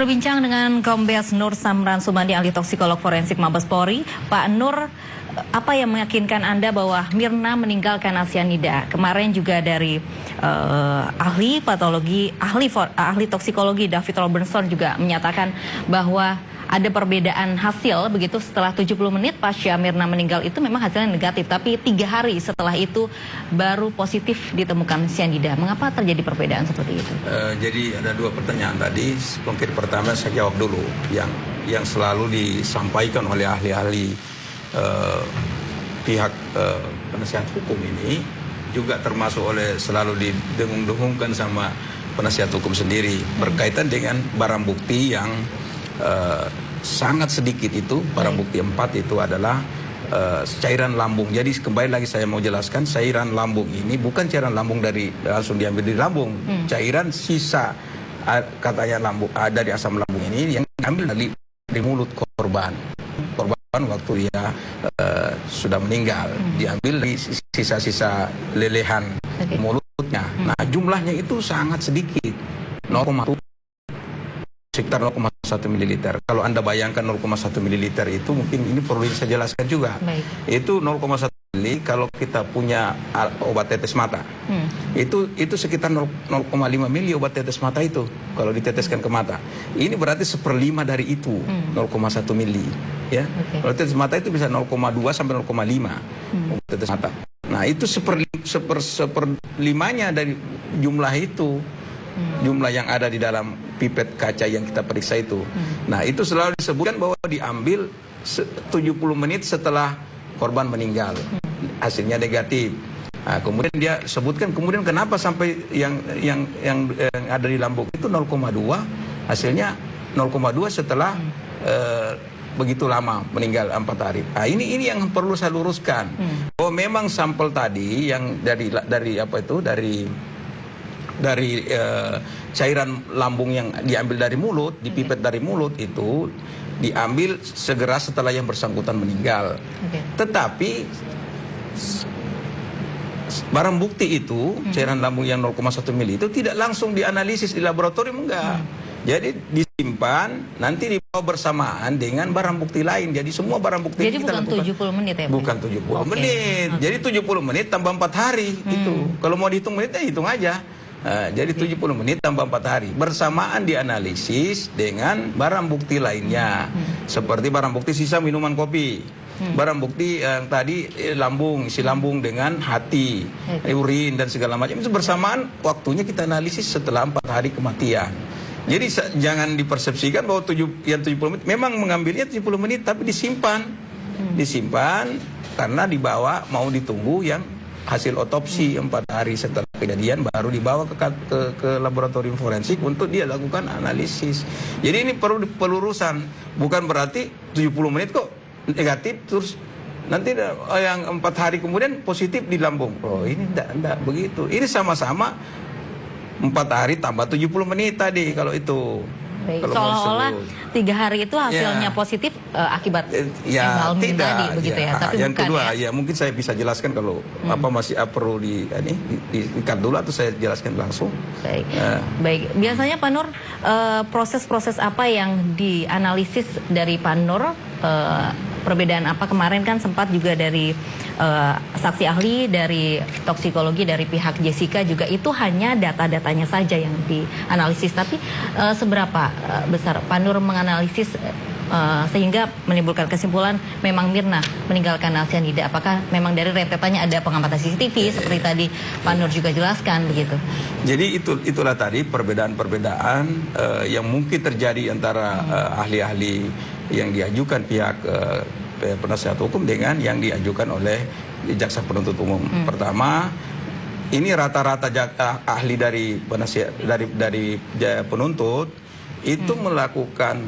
Berbincang dengan Kombes Nur Samran Sumandi, ahli toksikolog forensik Mabes Polri. Pak Nur, apa yang meyakinkan Anda bahwa Mirna meninggal karena cyanida? Kemarin juga dari ahli patologi, ahli toksikologi David Robertson juga menyatakan bahwa ada perbedaan hasil begitu setelah 70 menit pasca Mirna meninggal itu memang hasilnya negatif, tapi 3 hari setelah itu baru positif ditemukan cyanida. Mengapa terjadi perbedaan seperti itu? Jadi ada 2 pertanyaan tadi. Mungkin pertama saya jawab dulu yang selalu disampaikan oleh ahli-ahli pihak penasihat hukum ini juga termasuk oleh selalu didengung-dengungkan sama penasihat hukum sendiri berkaitan dengan barang bukti yang sangat sedikit itu. Barang bukti 4 itu adalah cairan lambung. Jadi kembali lagi saya mau jelaskan, cairan lambung ini bukan cairan lambung dari langsung diambil di lambung. Cairan sisa katanya lambung dari asam lambung ini yang diambil dari mulut korban. Korban waktu dia sudah meninggal, diambil dari sisa-sisa lelehan mulutnya. Nah, jumlahnya itu sangat sedikit, 0,1 sekitar 0,1 ml. Kalau Anda bayangkan 0,1 ml itu mungkin ini perlu saya jelaskan juga. Itu 0,1 ml kalau kita punya obat tetes mata. Itu sekitar 0,5 ml obat tetes mata itu kalau diteteskan ke mata. Ini berarti 1/5 dari itu, 0,1 ml ya. Kalau tetes mata itu bisa 0,2 sampai 0,5 obat tetes mata. Nah, itu seperlimanya dari jumlah itu. Jumlah yang ada di dalam pipet kaca yang kita periksa itu. Nah, itu selalu disebutkan bahwa diambil 70 menit setelah korban meninggal. Hasilnya negatif. Nah, kemudian dia sebutkan kemudian kenapa sampai yang ada di lambung itu 0,2, hasilnya 0,2 setelah begitu lama meninggal 4 hari. Nah, ini yang perlu saya luruskan. Bahwa memang sampel tadi yang dari apa itu dari cairan lambung yang diambil dari mulut, dipipet dari mulut itu diambil segera setelah yang bersangkutan meninggal. Tetapi barang bukti itu, cairan lambung yang 0,1 ml itu tidak langsung dianalisis di laboratorium, enggak. Jadi disimpan, nanti dibawa bersamaan dengan barang bukti lain. Jadi semua barang bukti jadi kita bukan 70 menit ya? Bukan 70 menit. Jadi 70 menit tambah 4 hari itu. Kalau mau dihitung menitnya hitung aja. Jadi 70 menit tambah 4 hari bersamaan dianalisis dengan barang bukti lainnya, seperti barang bukti sisa minuman kopi, barang bukti yang tadi isi lambung dengan hati, urin dan segala macam itu bersamaan waktunya kita analisis setelah 4 hari kematian. Jadi jangan dipersepsikan bahwa 70 menit memang mengambilnya 70 menit tapi disimpan karena dibawa mau ditunggu yang hasil otopsi 4 hari setelah kejadian baru dibawa ke laboratorium forensik untuk dia lakukan analisis. Jadi ini perlu pelurusan, bukan berarti 70 menit kok negatif terus nanti yang 4 hari kemudian positif di lambung. Oh, ini enggak begitu. Ini sama-sama 4 hari tambah 70 menit tadi kalau itu. Seolah-olah 3 hari itu hasilnya positif akibat hal tadi begitu ya. Tapi yang bukan, kedua mungkin saya bisa jelaskan kalau masih perlu diikat dulu atau saya jelaskan langsung. Baik. Biasanya Pak Nur, proses-proses apa yang dianalisis dari Pak Nur? Perbedaan apa kemarin kan sempat juga dari saksi ahli dari toksikologi dari pihak Jessica juga itu hanya data-datanya saja yang dianalisis, tapi seberapa besar Pak Nur menganalisis sehingga menimbulkan kesimpulan memang Mirna meninggal karena cyanida? Apakah memang dari rentetannya ada pengamatan CCTV seperti tadi Pak Nur juga jelaskan begitu? Jadi itulah tadi perbedaan-perbedaan yang mungkin terjadi antara ahli-ahli yang diajukan pihak penasihat hukum dengan yang diajukan oleh jaksa penuntut umum. Pertama, ini rata-rata ahli dari penuntut itu melakukan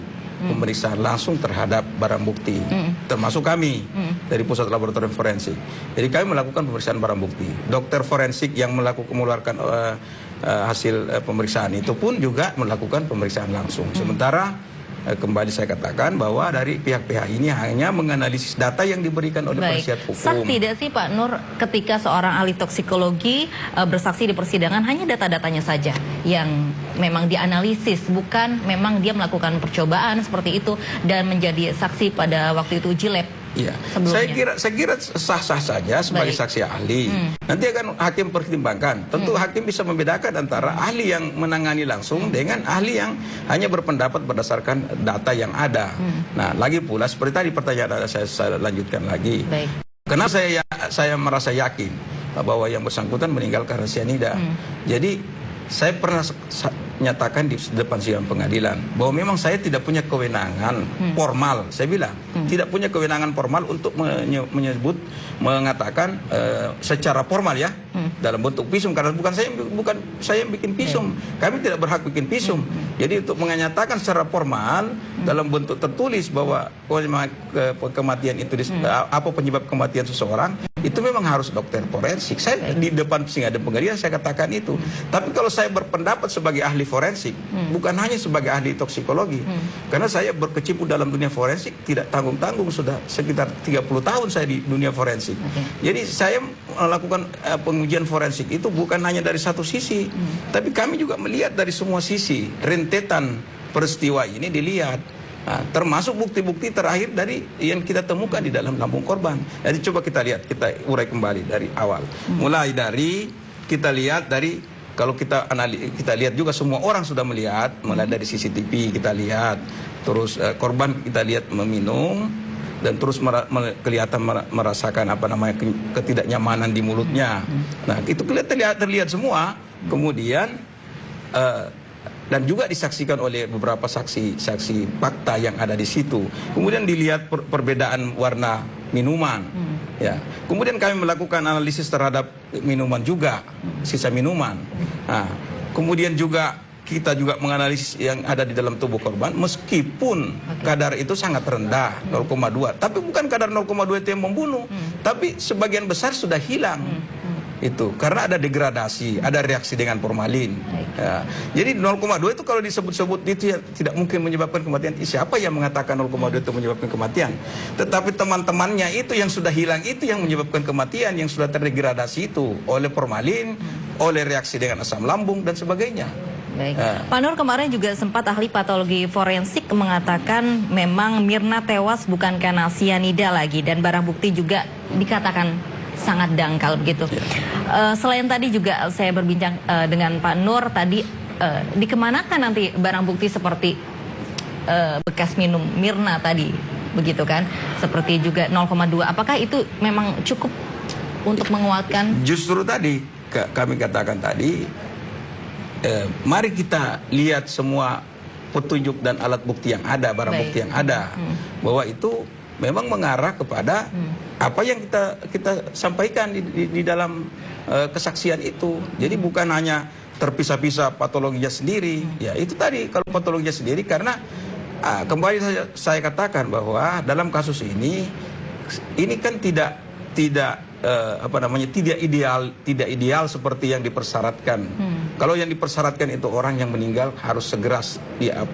pemeriksaan langsung terhadap barang bukti, termasuk kami dari Pusat Laboratorium Forensik. Jadi kami melakukan pemeriksaan barang bukti. Dokter forensik yang mengeluarkan hasil pemeriksaan itu pun juga melakukan pemeriksaan langsung. Sementara kembali saya katakan bahwa dari pihak-pihak ini hanya menganalisis data yang diberikan oleh penasihat hukum. Sah tidak sih Pak Nur ketika seorang ahli toksikologi bersaksi di persidangan hanya data-datanya saja? yang memang dianalisis, bukan memang dia melakukan percobaan seperti itu dan menjadi saksi pada waktu itu uji lab. Iya, Sebelumnya. saya kira sah-sah saja sebagai Baik. saksi ahli. Nanti akan hakim pertimbangkan. Tentu hakim bisa membedakan antara ahli yang menangani langsung dengan ahli yang hanya berpendapat berdasarkan data yang ada. Nah, lagi pula seperti tadi pertanyaan saya lanjutkan lagi. Baik. Karena saya merasa yakin bahwa yang bersangkutan meninggal karena cyanida. Jadi saya pernah nyatakan di depan sidang pengadilan bahwa memang saya tidak punya kewenangan formal. Saya bilang tidak punya kewenangan formal untuk mengatakan secara formal ya dalam bentuk visum, karena bukan saya yang bikin visum. Kami tidak berhak bikin visum. Jadi untuk menyatakan secara formal dalam bentuk tertulis bahwa kematian itu apa penyebab kematian seseorang, itu memang harus dokter forensik. Saya di depan sidang pengadilan saya katakan itu. Tapi kalau saya berpendapat sebagai ahli forensik, bukan hanya sebagai ahli toksikologi, karena saya berkecimpung dalam dunia forensik tidak tanggung-tanggung, sudah sekitar 30 tahun saya di dunia forensik. Jadi saya melakukan pengujian forensik itu bukan hanya dari satu sisi, tapi kami juga melihat dari semua sisi. Rentetan peristiwa ini dilihat. Nah, termasuk bukti-bukti terakhir dari yang kita temukan di dalam lambung korban. Jadi coba kita lihat, kita urai kembali dari awal. Mulai dari kita lihat dari, kalau kita lihat juga semua orang sudah melihat, mulai dari CCTV kita lihat, terus korban kita lihat meminum dan terus kelihatan merasakan apa namanya ketidaknyamanan di mulutnya. Nah, itu terlihat semua. Kemudian dan juga disaksikan oleh beberapa saksi fakta yang ada di situ. Kemudian dilihat perbedaan warna minuman. Ya. Kemudian kami melakukan analisis terhadap minuman juga, sisa minuman. Nah, kemudian juga kita juga menganalisis yang ada di dalam tubuh korban, meskipun kadar itu sangat rendah, 0,2. Tapi bukan kadar 0,2 itu yang membunuh, tapi sebagian besar sudah hilang. Itu karena ada degradasi, ada reaksi dengan formalin. Ya. Jadi 0,2 itu kalau disebut-sebut itu ya tidak mungkin menyebabkan kematian. Siapa yang mengatakan 0,2 itu menyebabkan kematian? Tetapi teman-temannya itu yang sudah hilang itu yang menyebabkan kematian, yang sudah terdegradasi itu oleh formalin, oleh reaksi dengan asam lambung dan sebagainya. Baik. Pak Nur, kemarin juga sempat ahli patologi forensik mengatakan memang Mirna tewas bukan karena cyanida lagi, dan barang bukti juga dikatakan sangat dangkal begitu. Selain tadi juga saya berbincang dengan Pak Nur tadi, dikemanakan nanti barang bukti seperti bekas minum Mirna tadi, begitu kan? Seperti juga 0,2. Apakah itu memang cukup untuk menguatkan? Justru tadi kami katakan tadi, mari kita lihat semua petunjuk dan alat bukti yang ada, barang bukti yang ada, bahwa itu memang mengarah kepada apa yang kita sampaikan di dalam kesaksian itu. Jadi bukan hanya terpisah-pisah patologinya sendiri. Ya itu tadi, kalau patologinya sendiri, karena kembali saya katakan bahwa dalam kasus ini kan tidak ideal seperti yang dipersyaratkan. Kalau yang dipersyaratkan itu orang yang meninggal harus segera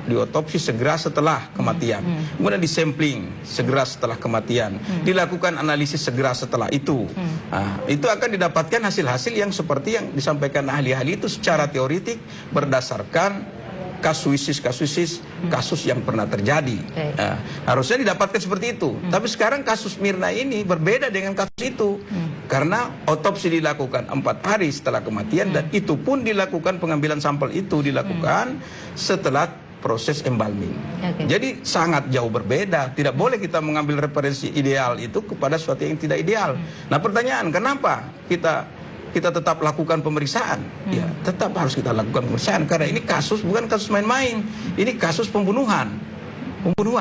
diotopsi segera setelah kematian, kemudian disampling segera setelah kematian, dilakukan analisis segera setelah itu. Nah, itu akan didapatkan hasil-hasil yang seperti yang disampaikan ahli-ahli itu secara teoritik berdasarkan kasus yang pernah terjadi. Nah, harusnya didapatkan seperti itu. Tapi sekarang kasus Mirna ini berbeda dengan kasus itu, karena otopsi dilakukan 4 hari setelah kematian, dan itu pun dilakukan, pengambilan sampel itu dilakukan setelah proses embalming. Jadi sangat jauh berbeda. Tidak boleh kita mengambil referensi ideal itu kepada sesuatu yang tidak ideal. Nah, pertanyaan, kenapa kita tetap lakukan pemeriksaan? Ya, tetap harus kita lakukan pemeriksaan, karena ini kasus bukan kasus main-main. Ini kasus pembunuhan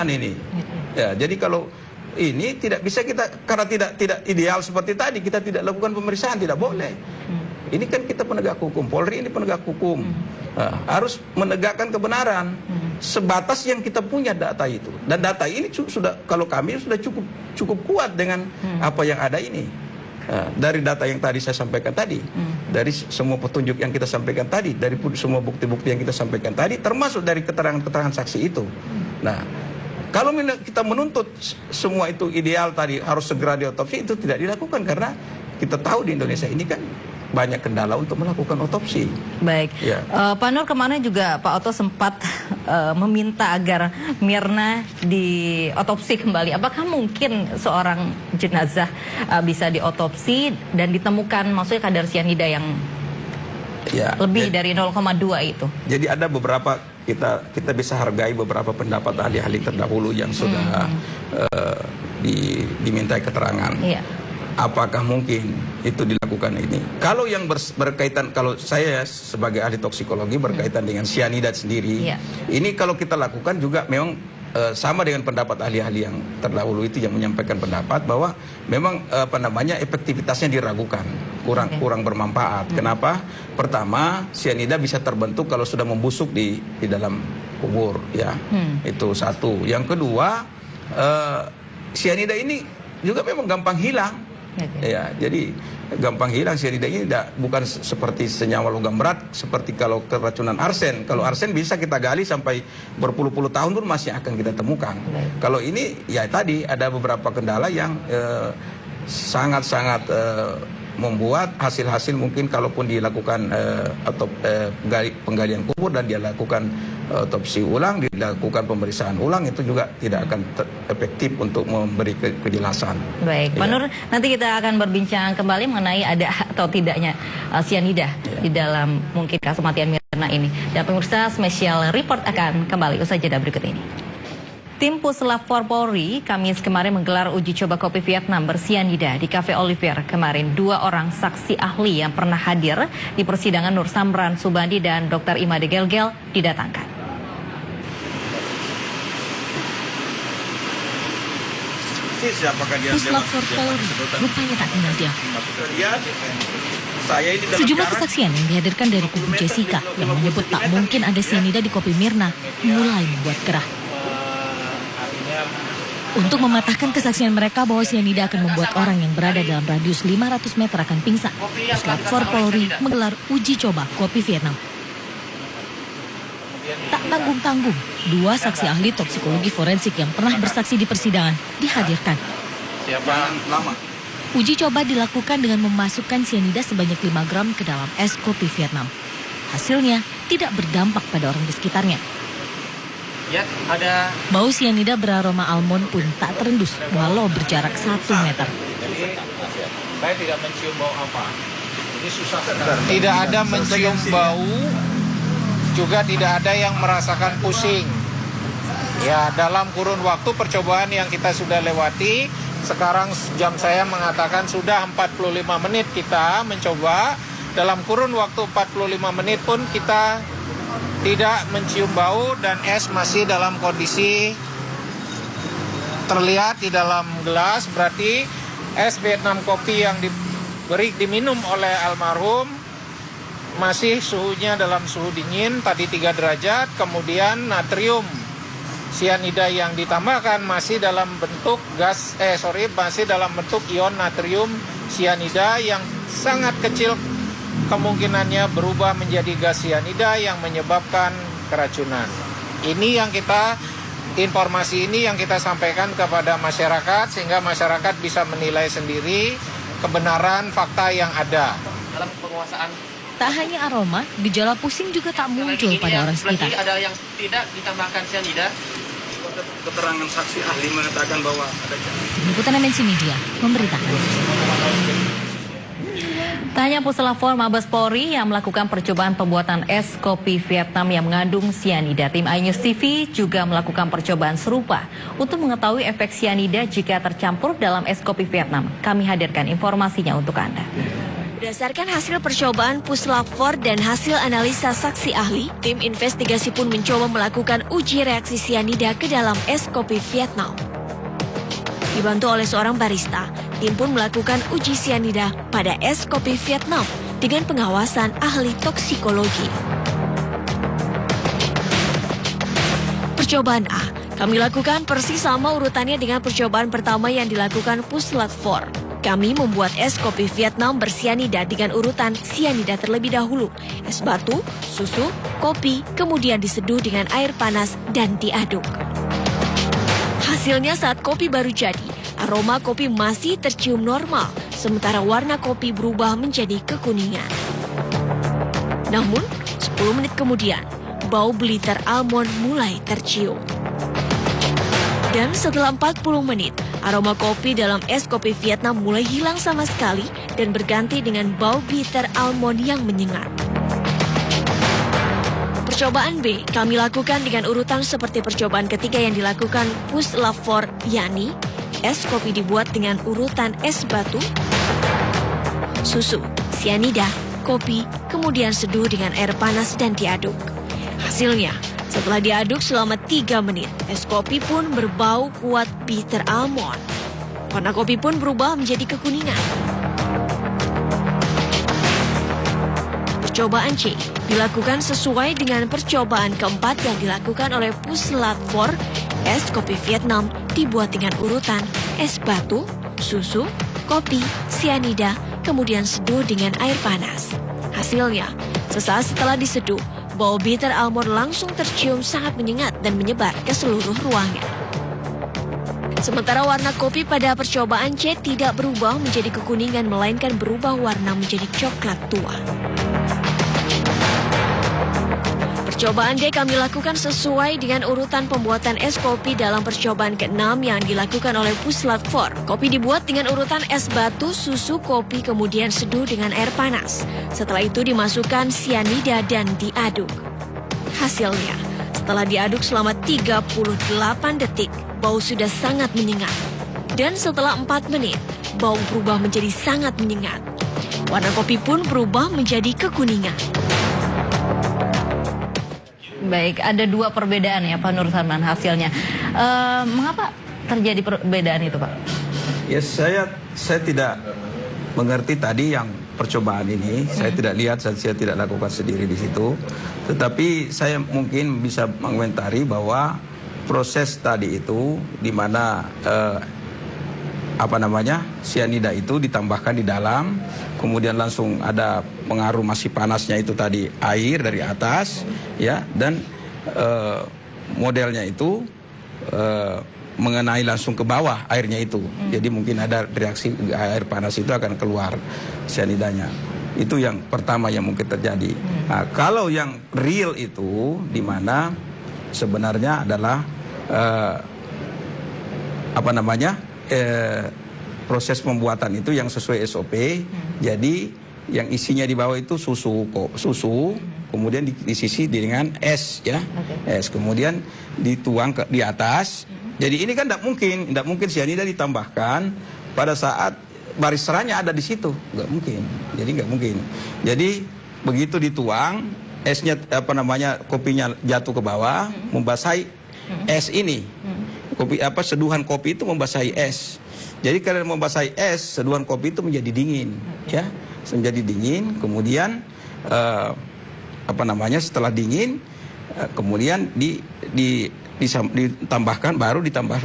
ini. Ya, jadi kalau ini tidak bisa kita, karena tidak ideal seperti tadi, kita tidak lakukan pemeriksaan, tidak boleh. Ini kan kita penegak hukum, Polri ini penegak hukum, harus menegakkan kebenaran sebatas yang kita punya data itu. Dan data ini sudah, kalau kami sudah cukup kuat dengan apa yang ada ini. Dari data yang tadi saya sampaikan tadi, dari semua petunjuk yang kita sampaikan tadi, dari semua bukti-bukti yang kita sampaikan tadi, termasuk dari keterangan-keterangan saksi itu. Nah, kalau kita menuntut semua itu ideal tadi, harus segera diotopsi, itu tidak dilakukan, karena kita tahu di Indonesia ini kan banyak kendala untuk melakukan otopsi. Baik, Ya. Pak Nur, kemarin juga Pak Oto sempat meminta agar Mirna diotopsi kembali. Apakah mungkin seorang jenazah bisa diotopsi dan ditemukan maksudnya kadar sianida yang lebih dari 0,2 itu? Jadi ada beberapa kita bisa hargai beberapa pendapat ahli-ahli terdahulu yang sudah dimintai keterangan. Iya. Apakah mungkin itu dilakukan ini? Kalau yang berkaitan, kalau saya sebagai ahli toksikologi berkaitan dengan sianida sendiri, ini kalau kita lakukan juga memang sama dengan pendapat ahli-ahli yang terdahulu itu yang menyampaikan pendapat bahwa memang efektivitasnya diragukan, kurang bermanfaat. Kenapa? Pertama, sianida bisa terbentuk kalau sudah membusuk di dalam kubur, ya. Itu satu. Yang kedua, sianida ini juga memang gampang hilang. Ya, jadi gampang hilang sianida ini bukan seperti senyawa logam berat seperti kalau keracunan arsen. Kalau arsen bisa kita gali sampai berpuluh-puluh tahun pun masih akan kita temukan. Kalau ini ya tadi ada beberapa kendala yang sangat-sangat membuat hasil-hasil mungkin kalaupun dilakukan penggalian kubur dan dia lakukan otopsi ulang, dilakukan pemeriksaan ulang, itu juga tidak akan efektif untuk memberi kejelasan. Baik, Pak Nur, nanti kita akan berbincang kembali mengenai ada atau tidaknya sianida di dalam mungkin kasus kematian Mirna ini. Dan pemirsa, Special Report akan kembali usai jeda berikut ini. Tim Puslap 4 Polri Kamis kemarin menggelar uji coba kopi Vietnam bersianida di Cafe Olivier. Kemarin 2 orang saksi ahli yang pernah hadir di persidangan Nur Samran Subandi dan Dr. Imade Gelgel didatangkan. Puslap 4 Polri rupanya tak tinggal diam. Sejumlah kesaksian yang dihadirkan dari kubu Jessica yang menyebut tak mungkin ada sianida di kopi Mirna mulai membuat gerah. Untuk mematahkan kesaksian mereka bahwa sianida akan membuat orang yang berada dalam radius 500 meter akan pingsan, Puslap 4 Polri menggelar uji coba kopi Vietnam. Tak tanggung-tanggung, 2 saksi ahli toksikologi forensik yang pernah bersaksi di persidangan dihadirkan. Uji coba dilakukan dengan memasukkan sianida sebanyak 5 gram ke dalam es kopi Vietnam. Hasilnya tidak berdampak pada orang di sekitarnya. Ya, ada. Bau sianida beraroma almond pun tak terendus walau berjarak 1 meter. Jadi, saya tidak mencium bau apa. Jadi susah. Tidak ada mencium bau, juga tidak ada yang merasakan pusing. Ya, dalam kurun waktu percobaan yang kita sudah lewati, sekarang jam saya mengatakan sudah 45 menit kita mencoba. Dalam kurun waktu 45 menit pun kita tidak mencium bau dan es masih dalam kondisi terlihat di dalam gelas. Berarti es Vietnam kopi yang diminum oleh almarhum masih suhunya dalam suhu dingin, tadi 3 derajat. Kemudian natrium sianida yang ditambahkan masih dalam bentuk masih dalam bentuk ion natrium sianida yang sangat kecil, kemungkinannya berubah menjadi gas sianida yang menyebabkan keracunan. Informasi ini yang kita sampaikan kepada masyarakat sehingga masyarakat bisa menilai sendiri kebenaran fakta yang ada. Dalam penguasaan tak hanya aroma, gejala pusing juga tak muncul pada orang sekitar. Ada yang tidak ditambahkan sianida. Keterangan saksi ahli mengatakan bahwa ada Liputan MNC Media memberitakan. Tak hanya Puslap 4 Mabes Polri yang melakukan percobaan pembuatan es kopi Vietnam yang mengandung sianida, tim iNews TV juga melakukan percobaan serupa untuk mengetahui efek sianida jika tercampur dalam es kopi Vietnam. Kami hadirkan informasinya untuk Anda. Berdasarkan hasil percobaan Puslap 4 dan hasil analisa saksi ahli, tim investigasi pun mencoba melakukan uji reaksi sianida ke dalam es kopi Vietnam. Dibantu oleh seorang barista, tim pun melakukan uji sianida pada es kopi Vietnam dengan pengawasan ahli toksikologi. Percobaan A, kami lakukan persis sama urutannya dengan percobaan pertama yang dilakukan Puslap 4. Kami membuat es kopi Vietnam bersianida dengan urutan sianida terlebih dahulu, es batu, susu, kopi, kemudian diseduh dengan air panas dan diaduk. Hasilnya saat kopi baru jadi, aroma kopi masih tercium normal, sementara warna kopi berubah menjadi kekuningan. Namun, 10 menit kemudian, bau blitter almond mulai tercium. Dan setelah 40 menit, aroma kopi dalam es kopi Vietnam mulai hilang sama sekali dan berganti dengan bau bitter almond yang menyengat. Percobaan B kami lakukan dengan urutan seperti percobaan ketiga yang dilakukan puslap-for, yakni es kopi dibuat dengan urutan es batu, susu, sianida, kopi, kemudian seduh dengan air panas dan diaduk. Hasilnya, setelah diaduk selama 3 menit, es kopi pun berbau kuat bitter almond. Warna kopi pun berubah menjadi kekuningan. Percobaan C dilakukan sesuai dengan percobaan keempat yang dilakukan oleh puslap-for. Es kopi Vietnam dibuat dengan urutan es batu, susu, kopi, sianida, kemudian seduh dengan air panas. Hasilnya, sesaat setelah diseduh, bau bitter almond langsung tercium sangat menyengat dan menyebar ke seluruh ruangan. Sementara warna kopi pada percobaan C tidak berubah menjadi kekuningan, melainkan berubah warna menjadi coklat tua. Percobaan D kami lakukan sesuai dengan urutan pembuatan es kopi dalam percobaan ke-6 yang dilakukan oleh puslap-for. Kopi dibuat dengan urutan es batu, susu, kopi, kemudian seduh dengan air panas. Setelah itu dimasukkan sianida dan diaduk. Hasilnya, setelah diaduk selama 38 detik, bau sudah sangat menyengat. Dan setelah 4 menit, bau berubah menjadi sangat menyengat. Warna kopi pun berubah menjadi kekuningan. Baik, ada 2 perbedaan ya Pak Nur Salman hasilnya. Mengapa terjadi perbedaan itu Pak? Ya saya tidak mengerti tadi yang percobaan ini. Saya tidak lihat, saya tidak lakukan sendiri di situ. Tetapi saya mungkin bisa mengomentari bahwa proses tadi itu di mana sianida itu ditambahkan di dalam, kemudian langsung ada pengaruh masih panasnya itu tadi air dari atas, ya, dan modelnya itu mengenai langsung ke bawah airnya itu. Jadi mungkin ada reaksi air panas itu akan keluar sianidanya. Itu yang pertama yang mungkin terjadi. Nah, kalau yang real itu di mana sebenarnya adalah proses pembuatan itu yang sesuai SOP. Jadi yang isinya di bawah itu susu, kemudian disisi dengan es, ya, es, kemudian dituang di atas. Jadi ini kan tidak mungkin sianida ditambahkan pada saat baris serahnya ada di situ, nggak mungkin. Jadi nggak mungkin. Jadi begitu dituang, esnya kopinya jatuh ke bawah, membasahi es ini. Seduhan kopi itu membasahi es. Jadi karena membasahi es, seduhan kopi itu menjadi dingin, ya, menjadi dingin. Kemudian setelah dingin, kemudian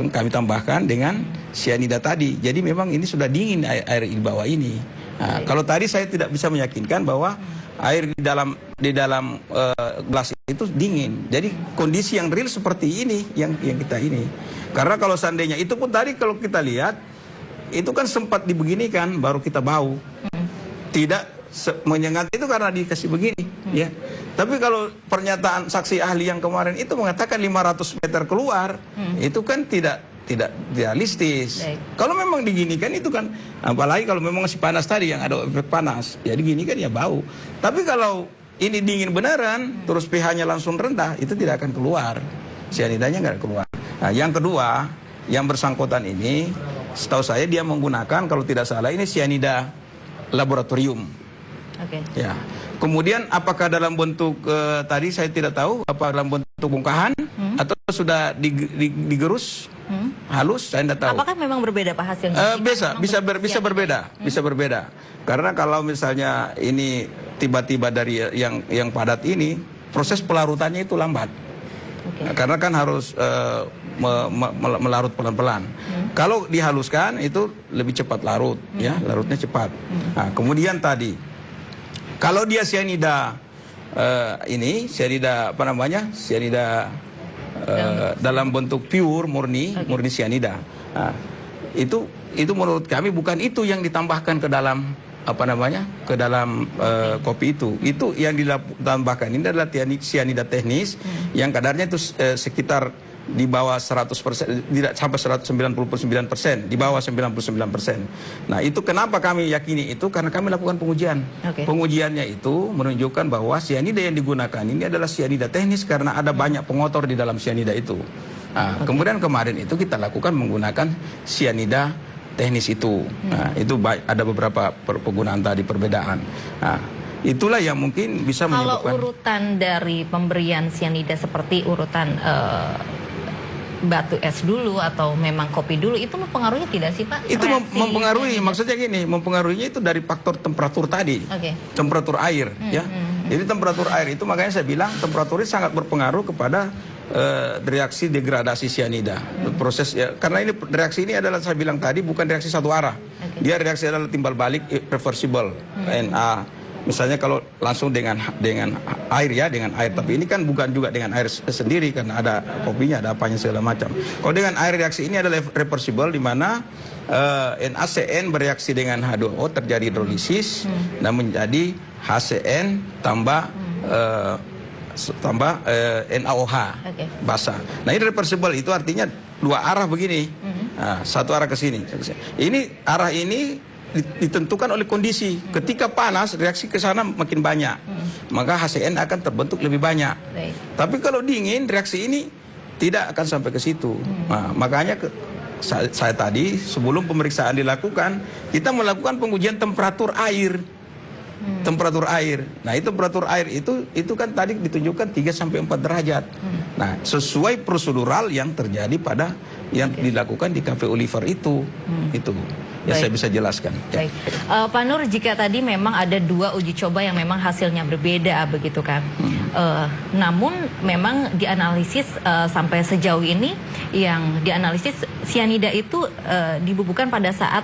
kami tambahkan dengan sianida tadi. Jadi memang ini sudah dingin air di bawah ini. Nah, kalau tadi saya tidak bisa meyakinkan bahwa air di dalam gelas itu dingin. Jadi kondisi yang real seperti ini yang kita ini. Karena kalau seandainya itu pun tadi kalau kita lihat itu kan sempat dibeginikan baru kita bau. Tidak menyengat itu karena dikasih begini, ya. Tapi kalau pernyataan saksi ahli yang kemarin itu mengatakan 500 meter keluar, itu kan tidak realistis. Kalau memang diginikan itu kan, apalagi kalau memang masih panas tadi yang ada efek panas, ya diginikan ya bau. Tapi kalau ini dingin beneran, terus pH-nya langsung rendah, itu tidak akan keluar. Sianidanya nggak keluar. Nah, yang kedua, yang bersangkutan ini, setahu saya dia menggunakan, kalau tidak salah ini sianida laboratorium. Ya. Kemudian apakah dalam bentuk tadi saya tidak tahu, apa dalam bentuk bongkahan atau sudah digerus halus, saya tidak tahu. Apakah memang berbeda Pak hasilnya? Bisa berbeda. Karena kalau misalnya ini tiba-tiba dari yang padat ini, proses pelarutannya itu lambat. Karena kan harus melarut pelan-pelan. Kalau dihaluskan itu lebih cepat larut, ya, larutnya cepat. Nah, kemudian tadi, kalau dia sianida sianida dalam bentuk pure murni sianida. Nah, Itu menurut kami bukan itu yang ditambahkan ke dalam ke dalam kopi itu. Itu yang ditambahkan ini adalah sianida teknis yang kadarnya itu sekitar di bawah 100%, tidak sampai 199%, di bawah 99%. Nah, itu kenapa kami yakini itu? Karena kami lakukan pengujian. Pengujiannya itu menunjukkan bahwa sianida yang digunakan ini adalah sianida teknis karena ada banyak pengotor di dalam sianida itu. Nah, kemudian kemarin itu kita lakukan menggunakan sianida teknis itu. Nah, itu ada beberapa penggunaan tadi perbedaan. Nah, itulah yang mungkin bisa menyebabkan. Kalau urutan dari pemberian sianida seperti urutan batu es dulu atau memang kopi dulu, itu mempengaruhi tidak sih Pak? Itu mempengaruhi, maksudnya gini, mempengaruhinya itu dari faktor temperatur tadi, temperatur air, ya. Jadi temperatur air itu makanya saya bilang temperaturnya sangat berpengaruh kepada reaksi degradasi sianida. Proses ya, karena ini reaksi ini adalah saya bilang tadi bukan reaksi satu arah, dia reaksi adalah timbal balik reversible, Na. Misalnya kalau langsung dengan air ya, dengan air. Tapi ini kan bukan juga dengan air sendiri karena ada kopinya, ada apanya segala macam. Kalau dengan air reaksi ini adalah reversible di mana NaCN bereaksi dengan H2O terjadi hidrolisis dan menjadi HCN tambah NaOH basah. Nah, ini reversible itu artinya dua arah begini. Nah, satu arah ke sini. Ini arah ini ditentukan oleh kondisi. Ketika panas, reaksi ke sana makin banyak. Maka HCN akan terbentuk lebih banyak. Tapi kalau dingin, reaksi ini tidak akan sampai ke situ. Nah, makanya saya tadi sebelum pemeriksaan dilakukan, kita melakukan pengujian temperatur air. Temperatur air. Nah, itu temperatur air itu kan tadi ditunjukkan 3 sampai 4 derajat. Nah, sesuai prosedural yang terjadi pada yang dilakukan di Cafe Oliver itu. Itu. Ya, saya bisa jelaskan. Baik. Pak Nur, jika tadi memang ada 2 uji coba yang memang hasilnya berbeda begitu kan. Namun memang dianalisis sampai sejauh ini yang dianalisis sianida itu dibubuhkan pada saat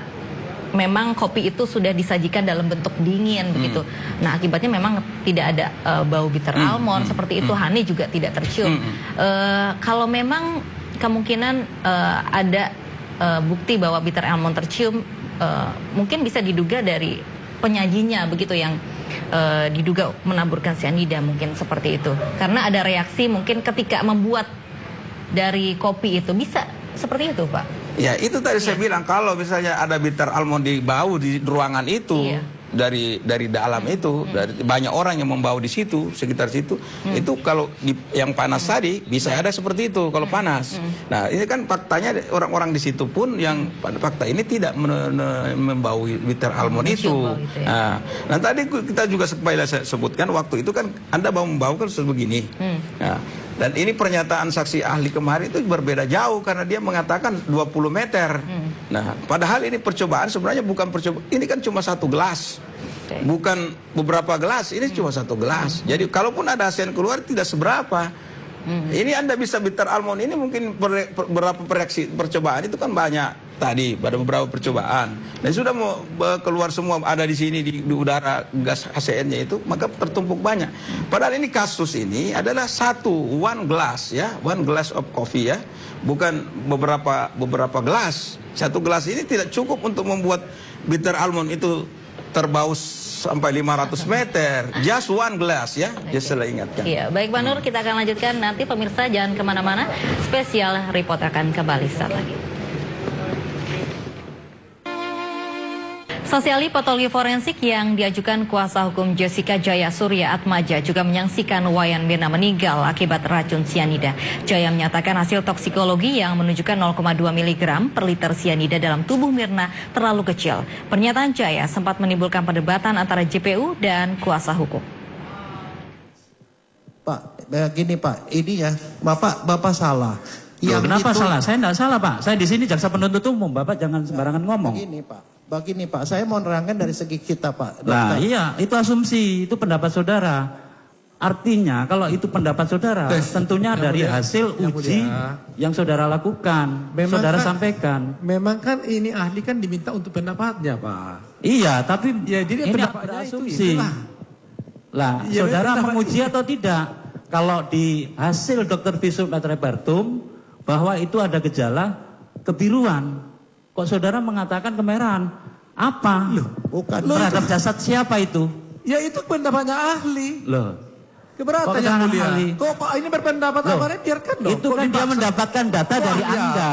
memang kopi itu sudah disajikan dalam bentuk dingin begitu. Nah, akibatnya memang tidak ada bau bitter almond seperti itu, honey juga tidak tercium. Kalau memang kemungkinan ada bukti bahwa bitter almond tercium, mungkin bisa diduga dari penyajinya begitu yang diduga menaburkan sianida, mungkin seperti itu. Karena ada reaksi mungkin ketika membuat dari kopi itu, bisa seperti itu Pak? Ya, itu tadi saya bilang, kalau misalnya ada bitter almond di bau di ruangan itu, dari dalam itu, dari banyak orang yang membau di situ, sekitar situ, itu kalau yang panas tadi bisa ada seperti itu kalau panas. Nah, ini kan faktanya orang-orang di situ pun yang pada fakta ini tidak membau bitter almond itu. Nah, tadi kita juga supaya saya sebutkan waktu itu kan Anda membau kan sebegini. Nah, dan ini pernyataan saksi ahli kemarin itu berbeda jauh karena dia mengatakan 20 meter. Nah, padahal ini percobaan sebenarnya bukan percobaan. Ini kan cuma 1 gelas. Bukan beberapa gelas, ini cuma 1 gelas. Jadi kalaupun ada hasil keluar tidak seberapa. Ini Anda bisa bitter almond ini mungkin beberapa percobaan itu kan banyak tadi pada beberapa percobaan. Dan sudah mau keluar semua ada di sini di udara gas HCN-nya itu, maka tertumpuk banyak. Padahal ini kasus ini adalah one glass ya, 1 glass of coffee ya, bukan beberapa gelas. 1 gelas ini tidak cukup untuk membuat bitter almond itu terbau sampai 500 meter. Just 1 glass ya, just saya ingatkan. Iya, baik Pak Nur, kita akan lanjutkan nanti, pemirsa jangan kemana-mana. Spesial report akan kembali saat lagi. Sosiali patologi forensik yang diajukan kuasa hukum Jessica Jaya Surya Atmaja juga menyaksikan Wayan Mirna meninggal akibat racun sianida. Jaya menyatakan hasil toksikologi yang menunjukkan 0,2 mg per liter sianida dalam tubuh Mirna terlalu kecil. Pernyataan Jaya sempat menimbulkan perdebatan antara JPU dan kuasa hukum. Pak, begini Pak, ini ya, Bapak salah. Kenapa salah? Saya tidak salah Pak. Saya di sini jaksa penuntut umum, Bapak jangan sembarangan ngomong. Begini Pak, saya mau nerangkan dari segi kita Pak. Nah iya, itu asumsi, itu pendapat saudara. Artinya kalau itu pendapat saudara, tentunya dari hasil uji yang saudara lakukan, saudara sampaikan. Memang kan ini ahli kan diminta untuk pendapatnya Pak. Iya, tapi ya, jadi ini pendapatnya asumsi. Lah, ya, saudara menguji atau tidak? Kalau di hasil dokter visum et repertum bahwa itu ada gejala kebiruan. Kok saudara mengatakan kemerahan? Apa? Bukan. Terhadap jasad siapa itu? Ya itu pendapatnya ahli. Loh. Keberatan Kok yang keterangan mulia. ahli? Kok Pak ini berpendapat Loh, apa? Biarkan dong. Itu Kok kan dia dipaksa? mendapatkan data dari iya. Anda.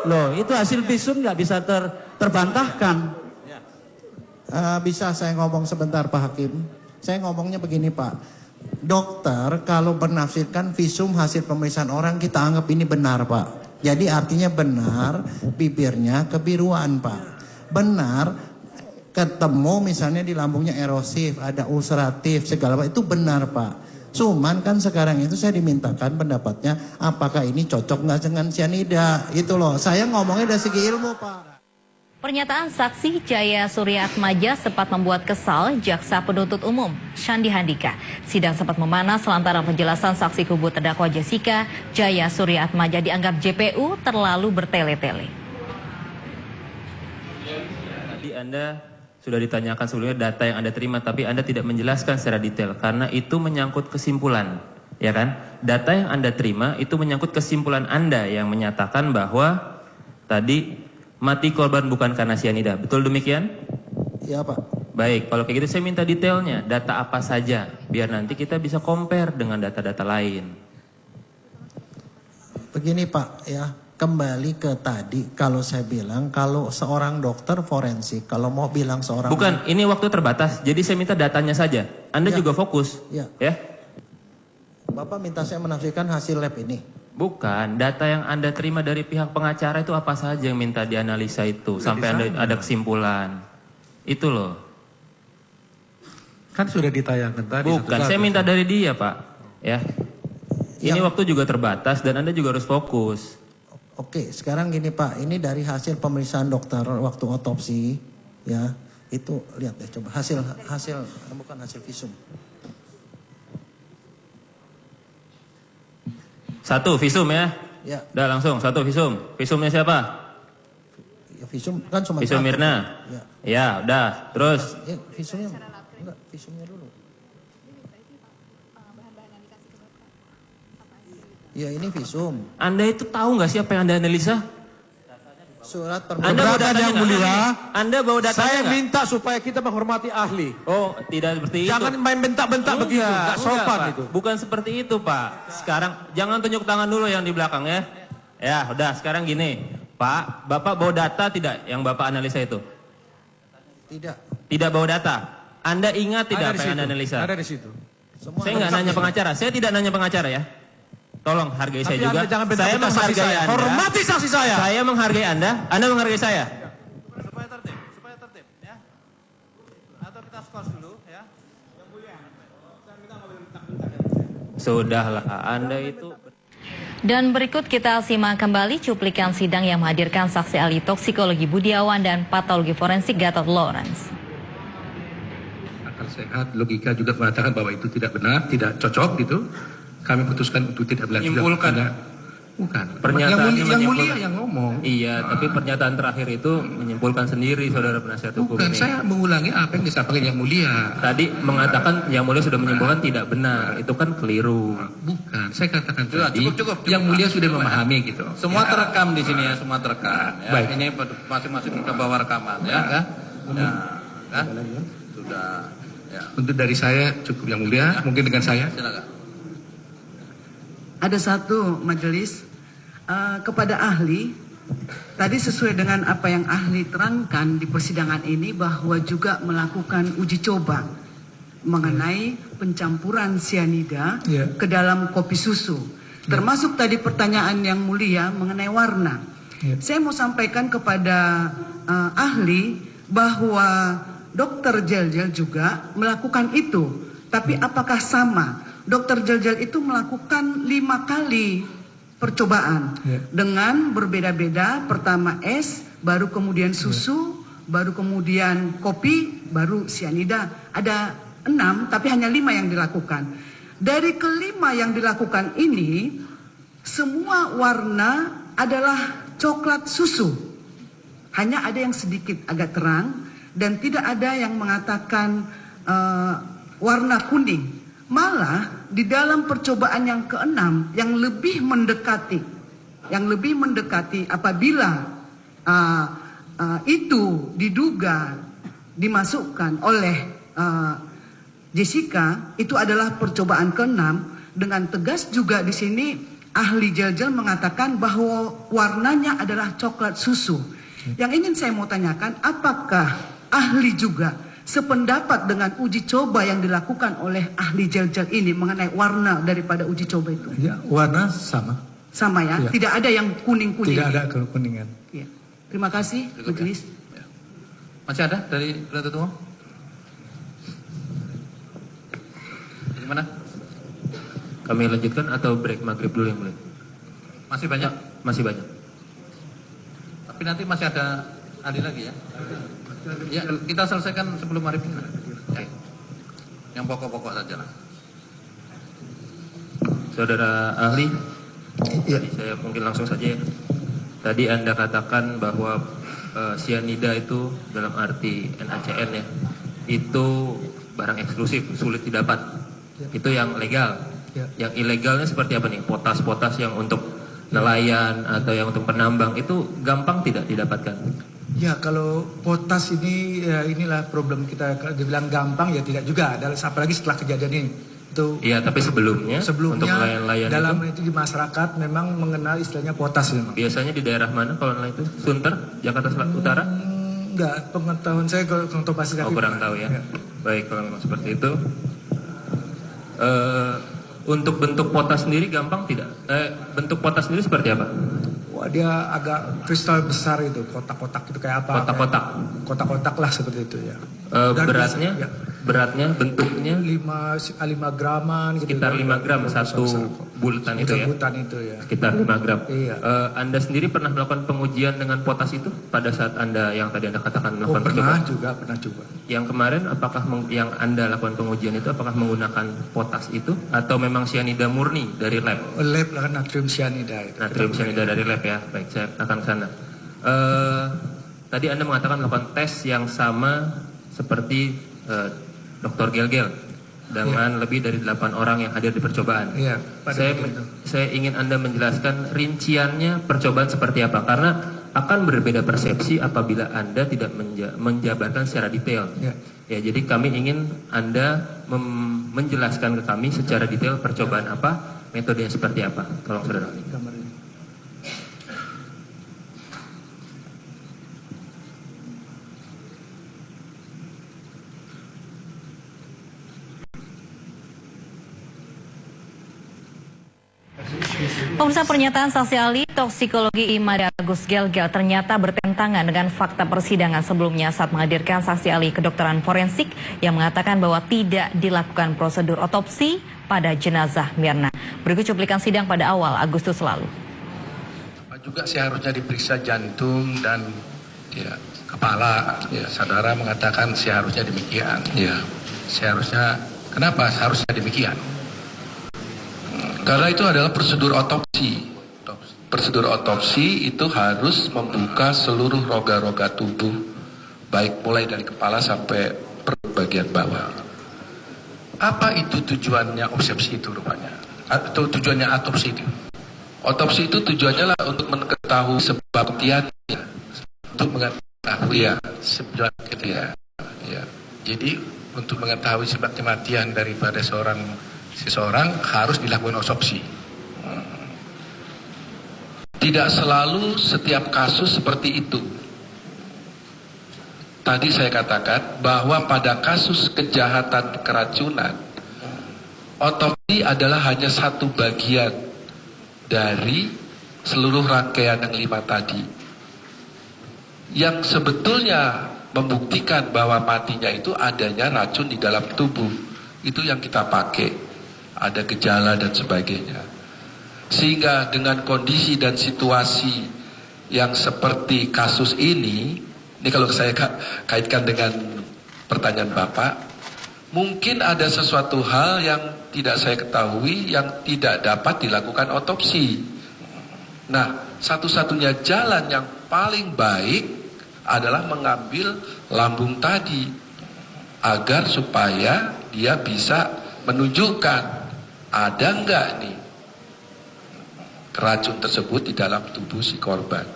Loh, itu hasil visum nggak bisa terbantahkan. Bisa saya ngomong sebentar Pak Hakim? Saya ngomongnya begini Pak. Dokter kalau menafsirkan visum hasil pemeriksaan orang kita anggap ini benar Pak. Jadi artinya benar bibirnya kebiruan Pak. Benar ketemu misalnya di lambungnya erosif, ada ulceratif segala macam itu benar Pak. Cuman kan sekarang itu saya dimintakan pendapatnya apakah ini cocok nggak dengan cyanida itu loh. Saya ngomongnya dari segi ilmu Pak. Pernyataan saksi Jaya Suryaatmaja sempat membuat kesal jaksa penuntut umum Shandi Handika. Sidang sempat memanas lantaran penjelasan saksi kubu terdakwa Jessica Jaya Suryaatmaja dianggap JPU terlalu bertele-tele. Tadi Anda sudah ditanyakan sebelumnya data yang Anda terima, tapi Anda tidak menjelaskan secara detail karena itu menyangkut kesimpulan, ya kan? Data yang Anda terima itu menyangkut kesimpulan Anda yang menyatakan bahwa tadi mati korban bukan karena cyanida. Betul demikian? Iya Pak. Baik, kalau kayak gitu saya minta detailnya, data apa saja, biar nanti kita bisa compare dengan data-data lain. Begini Pak ya, kembali ke tadi kalau saya bilang kalau seorang dokter forensik, kalau mau bilang seorang... Bukan, ini waktu terbatas, jadi saya minta datanya saja. Anda Ya. juga fokus, Ya. ya? Bapak minta saya menafsirkan hasil lab ini. Bukan, data yang Anda terima dari pihak pengacara itu apa saja yang minta dianalisa itu sampai Anda ada kesimpulan. Itu loh. Kan sudah ditayangkan tadi. Bukan, saya minta dari dia, Pak. Ya. Ini waktu juga terbatas dan Anda juga harus fokus. Oke, sekarang gini Pak, ini dari hasil pemeriksaan dokter waktu otopsi, ya, itu lihat deh coba hasil bukan hasil visum. Satu, visum ya. Ya. Udah langsung, satu visum. Visumnya siapa? Ya, visum kan cuma Visum satu. Mirna. Ya. Ya, udah. Terus. Ya, visumnya enggak, visumnya dulu. Ya ini visum. Anda itu tahu nggak siapa yang Anda analisa? Surat Anda bawa datanya yang mulia. nggak? Anda bawa datanya Saya nggak? minta supaya kita menghormati ahli. Oh, tidak seperti itu. Jangan main bentak-bentak begitu. Nggak sopan Pak. itu. Bukan seperti itu, Pak. Sekarang jangan tunjuk tangan dulu yang di belakang ya. Ya, udah sekarang gini. Pak, Bapak bawa data tidak yang Bapak analisa itu? Tidak. Tidak bawa data. Anda ingat tidak Ada apa di yang Anda situ. analisa? Ada di situ. Saya nggak nanya pengacara. Saya tidak nanya pengacara ya. Tolong hargai Tapi saya juga. Anda jangan Saya bentak-bentak saksi menghargai saya. Anda. Hormati saksi saya. Saya menghargai Anda menghargai saya. Supaya tertib ya. Atau kita skors dulu ya. Yang mulia. Kita nggak boleh bentak-bentak ya. Sudahlah, Anda itu. Dan berikut kita simak kembali cuplikan sidang yang menghadirkan saksi ahli toksikologi Budiawan dan patologi forensik Gatot Lawrence. Akal sehat, logika juga mengatakan bahwa itu tidak benar, tidak cocok gitu. Kami putuskan untuk tidak berlanjut. Menyimpulkan. Bukan. Pernyataannya yang mulia menyimpulkan. yang ngomong. Iya, tapi pernyataan terakhir itu menyimpulkan sendiri saudara penasihat hukum Bukan, ini. saya mengulangi apa yang disampaikan yang mulia. Tadi mengatakan yang mulia sudah menyimpulkan tidak benar, itu kan keliru. Bukan, saya katakan Sudah, tadi cukup. yang mulia sudah memahami gitu. Semua terekam di sini ya, semua terekam. Ya. Baik. Ini masing-masing kita bawa rekaman ya. Ya. Kan? Sudah. Ya. Untuk dari saya cukup yang mulia, mungkin dengan saya. Silakan. Ada satu majelis kepada ahli, tadi sesuai dengan apa yang ahli terangkan di persidangan ini bahwa juga melakukan uji coba mengenai pencampuran sianida ke dalam kopi susu. Termasuk tadi pertanyaan yang mulia mengenai warna. Saya mau sampaikan kepada ahli bahwa Dokter Jeljel juga melakukan itu. Tapi apakah sama? Dokter Jeljel itu melakukan 5 kali percobaan dengan berbeda-beda. Pertama es, baru kemudian susu, baru kemudian kopi, baru sianida. Ada 6, tapi hanya 5 yang dilakukan. Dari kelima yang dilakukan ini, semua warna adalah coklat susu. Hanya ada yang sedikit agak terang dan tidak ada yang mengatakan warna kuning. Malah di dalam percobaan yang ke-6 yang lebih mendekati apabila itu diduga dimasukkan oleh Jessica, itu adalah percobaan ke-6. Dengan tegas juga di sini ahli Jelgel mengatakan bahwa warnanya adalah coklat susu. Yang ingin saya mau tanyakan, apakah ahli juga sependapat dengan uji coba yang dilakukan oleh ahli Jelgel ini mengenai warna daripada uji coba itu? Ya, warna sama. Sama ya? Ya. Tidak ada yang kuning-kuning? Tidak ada kekuningan. Ya. Terima kasih, majelis. Ya. Masih ada dari penuntut umum? Gimana? Kami lanjutkan atau break maghrib dulu yang mulia? Masih banyak? Masih banyak. Tapi nanti masih ada ahli lagi ya? Ya, kita selesaikan sebelum maghrib ini. Oke. Yang pokok-pokok saja lah. Saudara ahli, jadi saya mungkin langsung saja ya. Tadi Anda katakan bahwa cyanida itu dalam arti NaCN ya, itu barang eksklusif, sulit didapat. Itu yang legal. Yang ilegalnya seperti apa nih? Potas-potas yang untuk nelayan atau yang untuk penambang itu gampang tidak didapatkan? Ya, kalau potas ini ya inilah problem kita. Dibilang gampang ya tidak juga. Apalagi setelah kejadian ini. Itu. Iya, tapi sebelumnya untuk nelayan-nelayan dalam itu di masyarakat memang mengenal istilahnya potas memang. Biasanya di daerah mana kalau nelayan itu? Sunter, Jakarta Utara? Enggak, pengetahuan saya kalau untuk pasti. Kurang tahu ya. Baik, kalau memang seperti itu. Untuk bentuk potas sendiri gampang tidak? Bentuk potas sendiri seperti apa? Wah, dia agak kristal besar itu, kotak-kotak itu kayak apa? Kotak-kotak? Kotak-kotak lah seperti itu ya. Beratnya? Ya. Beratnya, bentuknya? 5 graman gitu. Sekitar 5 gram satu bulatan itu ya? Bulatan itu ya. Sekitar 5 gram. Iya. Anda sendiri pernah melakukan pengujian dengan potas itu pada saat Anda yang tadi Anda katakan melakukan pernah percobaan? juga. Yang kemarin apakah yang Anda lakukan pengujian itu apakah menggunakan potas itu atau memang cyanida murni dari lab? Lab lah, natrium cyanida itu. Natrium cyanida dari lab ya. Baik, saya akan ke sana. Tadi Anda mengatakan melakukan tes yang sama seperti Dr. Gelgel dengan lebih dari 8 orang yang hadir di percobaan. Iya, saya ingin Anda menjelaskan rinciannya percobaan seperti apa, karena akan berbeda persepsi apabila Anda tidak menjabarkan secara detail. Ya, jadi kami ingin Anda menjelaskan ke kami secara detail percobaan apa, metodenya seperti apa. Tolong saudara. Pemirsa, pernyataan saksi ahli toksikologi IMA Agus Gelgel ternyata bertentangan dengan fakta persidangan sebelumnya saat menghadirkan saksi ahli kedokteran forensik yang mengatakan bahwa tidak dilakukan prosedur otopsi pada jenazah Mirna. Berikut cuplikan sidang pada awal Agustus lalu. Juga seharusnya diperiksa jantung dan ya, kepala. Ya, saudara mengatakan seharusnya demikian. Ya, seharusnya. Kenapa seharusnya demikian? Karena itu adalah prosedur otopsi. Prosedur otopsi itu harus membuka seluruh roga-roga tubuh, baik mulai dari kepala sampai perut bagian bawah. Apa itu tujuannya obsesi itu rupanya? Atau tujuannya otopsi itu? Otopsi itu tujuannya lah untuk mengetahui sebab kematiannya, untuk mengetahui ya sebab kematian. Ya. Jadi untuk mengetahui sebab kematian daripada seseorang harus dilakukan otopsi. Tidak selalu setiap kasus seperti itu. Tadi saya katakan bahwa pada kasus kejahatan keracunan, otopsi adalah hanya satu bagian dari seluruh rangkaian yang 5 tadi. Yang sebetulnya membuktikan bahwa matinya itu adanya racun di dalam tubuh. Itu yang kita pakai. Ada gejala dan sebagainya. Sehingga dengan kondisi dan situasi yang seperti kasus ini kalau saya kaitkan dengan pertanyaan Bapak, mungkin ada sesuatu hal yang tidak saya ketahui yang tidak dapat dilakukan otopsi. Nah, satu-satunya jalan yang paling baik adalah mengambil lambung tadi agar supaya dia bisa menunjukkan ada enggak nih racun tersebut di dalam tubuh si korban.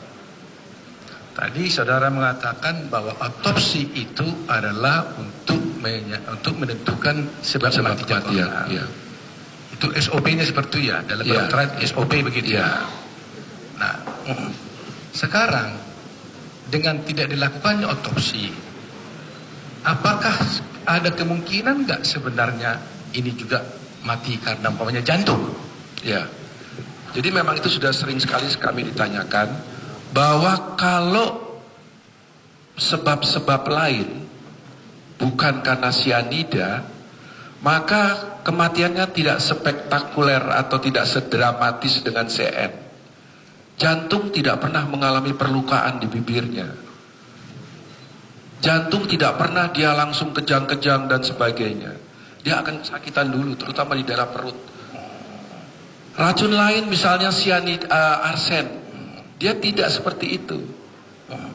Tadi saudara mengatakan bahwa otopsi itu adalah untuk menentukan sebab kematian. Ya. Itu SOP-nya seperti itu ya, dalam kedokteran SOP begitu ya. Nah, sekarang dengan tidak dilakukannya otopsi, apakah ada kemungkinan nggak sebenarnya ini juga mati karena umpamanya jantung? Ya, jadi memang itu sudah sering sekali kami ditanyakan bahwa kalau sebab-sebab lain bukan karena sianida, maka kematiannya tidak spektakuler atau tidak sedramatis dengan CN. Jantung tidak pernah mengalami perlukaan di bibirnya. Jantung tidak pernah dia langsung kejang-kejang dan sebagainya. Dia akan sakitan dulu, terutama di daerah perut. Racun lain misalnya arsen, dia tidak seperti itu.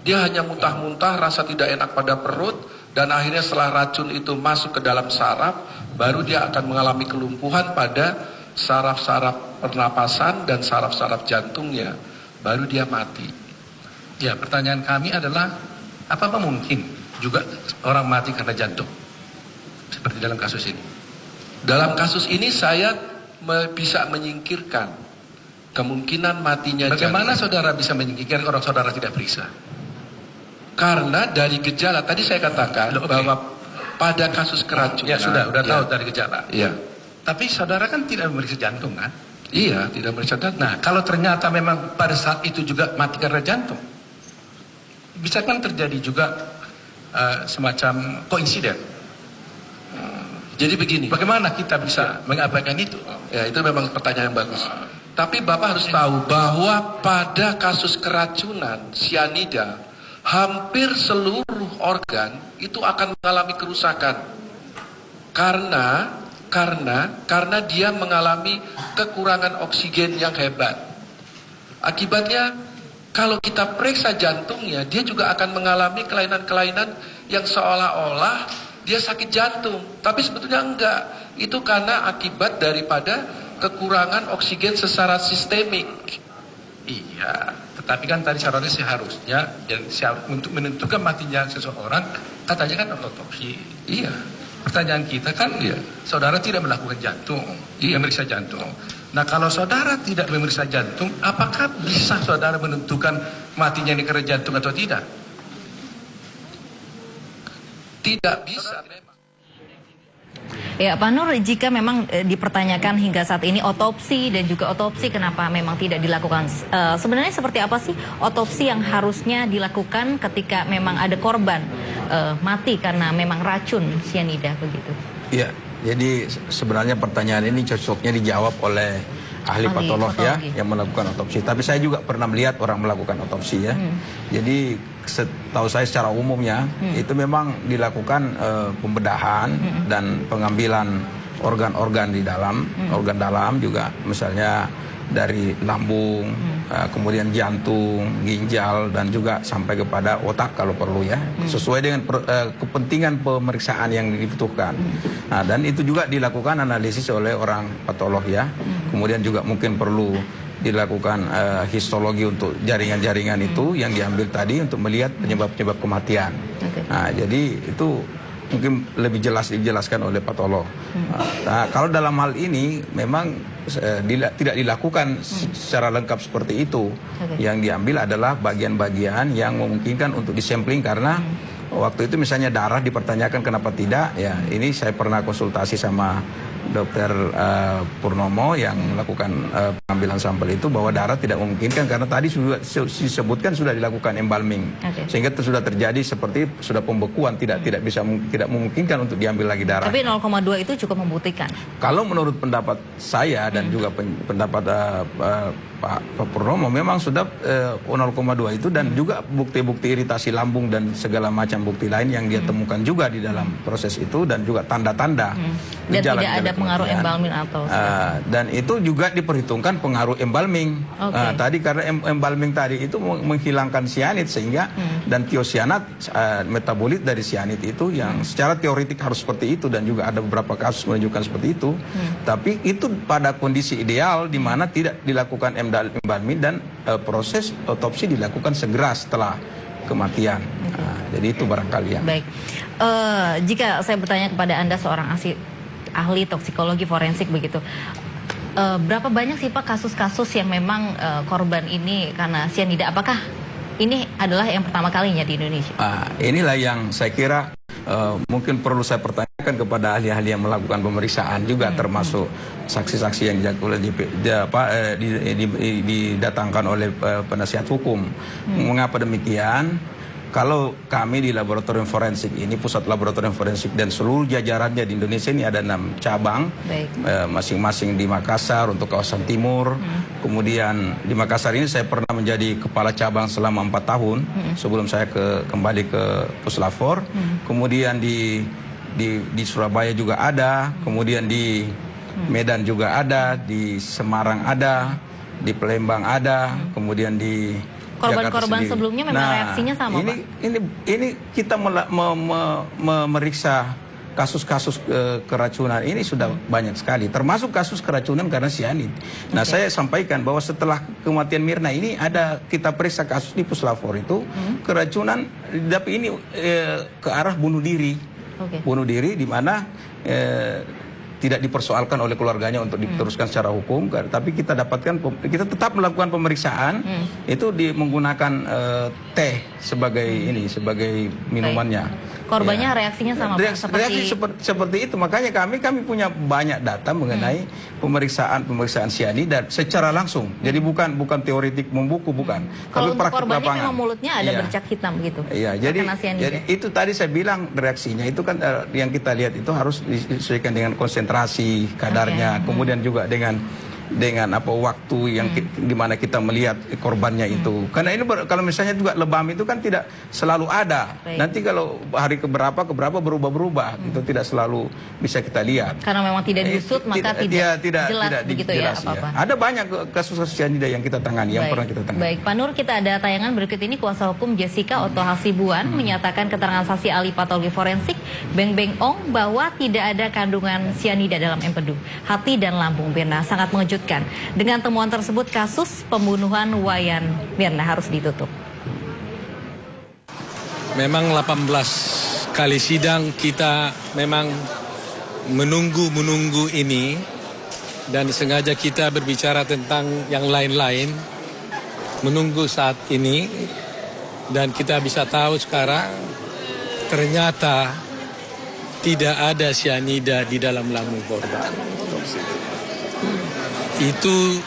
Dia hanya muntah-muntah, rasa tidak enak pada perut, dan akhirnya setelah racun itu masuk ke dalam saraf, baru dia akan mengalami kelumpuhan pada saraf-saraf pernapasan dan saraf-saraf jantungnya, baru dia mati. Ya, pertanyaan kami adalah, apa mungkin juga orang mati karena jantung? Seperti dalam kasus ini. Dalam kasus ini saya bisa menyingkirkan kemungkinan matinya jantung. Bagaimana saudara bisa menyingkirkan orang saudara tidak periksa? Karena dari gejala, tadi saya katakan bahwa pada kasus keracunan. Ya sudah tahu dari gejala. Iya. Tapi saudara kan tidak memeriksa jantung kan? Iya, tidak memeriksa jantung. Nah, kalau ternyata memang pada saat itu juga mati karena jantung, bisa kan terjadi juga semacam koinsiden. Jadi begini. Bagaimana kita bisa mengabaikan itu? Ya, itu memang pertanyaan yang bagus. Tapi Bapak harus tahu bahwa pada kasus keracunan sianida, hampir seluruh organ itu akan mengalami kerusakan. Karena dia mengalami kekurangan oksigen yang hebat. Akibatnya kalau kita periksa jantungnya, dia juga akan mengalami kelainan-kelainan yang seolah-olah dia sakit jantung, tapi sebetulnya enggak. Itu karena akibat daripada kekurangan oksigen secara sistemik. Iya, tetapi kan tadi syaratnya seharusnya dan untuk menentukan matinya seseorang katanya kan otopsi. Iya. Pertanyaan kita kan, saudara tidak melakukan jantung, memeriksa jantung. Nah, kalau saudara tidak memeriksa jantung, apakah bisa saudara menentukan matinya ini karena jantung atau tidak? Tidak bisa memang. Ya, Pak Nur, jika memang dipertanyakan hingga saat ini otopsi dan juga otopsi kenapa memang tidak dilakukan, sebenarnya seperti apa sih otopsi yang harusnya dilakukan ketika memang ada korban mati karena memang racun sianida begitu? Iya, jadi sebenarnya pertanyaan ini cocoknya dijawab oleh ahli patolog ya yang melakukan otopsi. Tapi saya juga pernah melihat orang melakukan otopsi ya. Jadi setahu saya secara umumnya itu memang dilakukan pembedahan dan pengambilan organ-organ di dalam, organ dalam juga misalnya dari lambung, kemudian jantung, ginjal dan juga sampai kepada otak kalau perlu ya, sesuai dengan kepentingan pemeriksaan yang dibutuhkan. Nah, dan itu juga dilakukan analisis oleh orang patolog ya. Kemudian juga mungkin perlu dilakukan histologi untuk jaringan-jaringan itu yang diambil tadi untuk melihat penyebab-penyebab kematian. Nah, jadi itu mungkin lebih jelas dijelaskan oleh patolog. Nah, kalau dalam hal ini memang tidak dilakukan secara lengkap seperti itu. Yang diambil adalah bagian-bagian yang memungkinkan untuk disampling karena waktu itu misalnya darah dipertanyakan kenapa tidak. Ya, ini saya pernah konsultasi sama Dr. Purnomo yang melakukan pengambilan sampel itu bahwa darah tidak memungkinkan karena tadi sudah disebutkan sudah dilakukan embalming sehingga sudah terjadi seperti sudah pembekuan tidak memungkinkan untuk diambil lagi darah. Tapi 0,2 itu cukup membuktikan. Kalau menurut pendapat saya dan juga pendapat Pak Purnomo memang sudah 0,2 itu dan juga bukti-bukti iritasi lambung dan segala macam bukti lain yang dia temukan juga di dalam proses itu dan juga tanda-tanda dan tidak ada pengaruh embalming atau dan itu juga diperhitungkan pengaruh embalming. Tadi karena embalming tadi itu menghilangkan sianid sehingga dan tiosianat metabolit dari sianid itu yang secara teoretik harus seperti itu dan juga ada beberapa kasus menunjukkan seperti itu. Tapi itu pada kondisi ideal di mana tidak dilakukan embalming dan proses otopsi dilakukan segera setelah kematian. Nah, jadi itu barangkali ya. Baik, jika saya bertanya kepada Anda seorang ahli toksikologi forensik begitu, berapa banyak sih Pak kasus-kasus yang memang korban ini karena sianida? Apakah ini adalah yang pertama kalinya di Indonesia? Inilah yang saya kira mungkin perlu saya pertanyakan kepada ahli-ahli yang melakukan pemeriksaan juga, termasuk saksi-saksi yang didatangkan oleh penasihat hukum. Mengapa demikian? Kalau kami di laboratorium forensik ini, pusat laboratorium forensik dan seluruh jajarannya di Indonesia ini ada 6 cabang, masing-masing di Makassar untuk kawasan timur. Kemudian di Makassar ini saya pernah menjadi kepala cabang selama 4 tahun sebelum saya kembali ke Puslapfor. Kemudian di Surabaya juga ada, kemudian di Medan juga ada, di Semarang ada, di Palembang ada, kemudian di korban-korban sebelumnya memang reaksinya sama, Pak? Ini kita memeriksa kasus-kasus keracunan ini sudah banyak sekali, termasuk kasus keracunan karena sianid. Nah, saya sampaikan bahwa setelah kematian Mirna ini ada kita periksa kasus di Puslapfor itu keracunan, tapi ini ke arah bunuh diri. Bunuh diri di mana tidak dipersoalkan oleh keluarganya untuk diteruskan secara hukum, tapi kita tetap melakukan pemeriksaan itu menggunakan teh sebagai minumannya. Korbannya reaksinya sama, Pak? Seperti itu. Makanya kami punya banyak data mengenai pemeriksaan sianida secara langsung. Jadi bukan teoritik membuku, bukan. Kalau tapi untuk praktik korbannya lapangan. memang mulutnya ada bercak hitam gitu. Iya, jadi itu tadi saya bilang reaksinya itu kan yang kita lihat itu harus disesuaikan dengan konsentrasi kadarnya, kemudian juga dengan waktu yang di mana kita melihat korbannya itu. Karena ini kalau misalnya juga lebam itu kan tidak selalu ada. Nanti kalau hari keberapa berubah-berubah, itu tidak selalu bisa kita lihat. Karena memang tidak diusut maka tidak jelas begitu ya apa-apa. Ada banyak kasus sianida yang kita tangani, yang pernah kita tangani. Baik, Pak Nur, kita ada tayangan berikut ini. Kuasa hukum Jessica Otto Hasibuan menyatakan keterangan saksi ahli patologi forensik Beng Beng Ong bahwa tidak ada kandungan sianida dalam empedu, hati dan lambung Mirna. Sangat mengejutkan. Dengan temuan tersebut, kasus pembunuhan Wayan Mirna harus ditutup. Memang 18 kali sidang kita memang menunggu ini, dan sengaja kita berbicara tentang yang lain-lain, menunggu saat ini, dan kita bisa tahu sekarang ternyata tidak ada sianida di dalam lambung korban. Itu